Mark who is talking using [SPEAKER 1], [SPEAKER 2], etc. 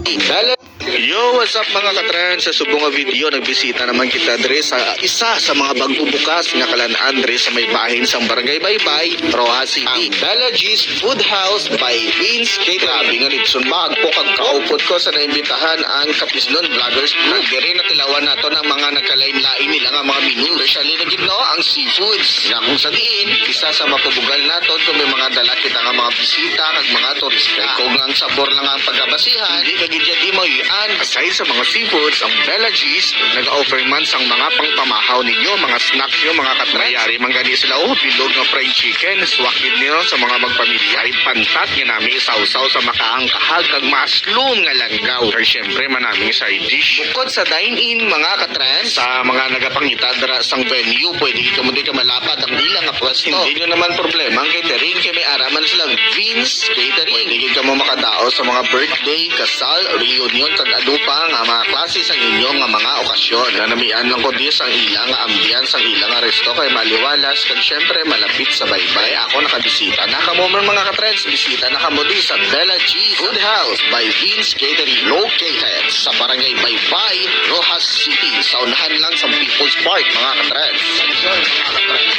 [SPEAKER 1] Yo, what's up mga katrans? Sa subong nga video, nagbisita naman kita dre sa isa sa mga bagong bukas nga kalan-an dre sa may bahin sang Barangay Baybay, Rojas City. Bella G's Food House by Vince Catering. Grabe nga litson magpo kag kaupot ko sa naimbitahan ang Kapisnon Vloggers Group. Diri na tilawan nato ng mga nagkalain-lain nila nga mga menu. Especially na gid no ang seafoods. Nga kung sa diin, isa sa mapubugal nato kung may mga dala kita nga mga bisita kag mga turista. Kung ang sabor lang ang pagabasihan, di kagid di mo aside sa mga seafoods, ang Bella G's nag-offer man sang mga pangpamahaw ninyo, mga snacks nyo, mga katrayari, manggani sila bilog nga fried chicken, swakid niyo sa mga magpamilya, ay pantat nga namin isawsaw sa makaang kahag kag mushroom nga langgaw. Or syempre manaming side dish. Bukod sa dine-in mga katrans, sa mga nagapangita dara sang venue, pwede ka mo di ka malapad ang ilang nga pwesto. Hindi nyo naman problema ang catering, kay may araman silang Vince Catering. Pwede ka mo makadao sa mga birthday, kasal, reunion, kag adupa nga mga klase sa inyo nga mga okasyon. Nanamian lang ko di sa ilang nga ambience ang ilang nga resto kay maliwalas kag syempre malapit sa baybay. Ako nakabisita na kamo mga katrends, bisita na kamo di sa Bella G Food House by Vince Catering, located sa Barangay Baybay, Rojas City. Sa unahan lang sa People's Park mga katrends. Mga katrends.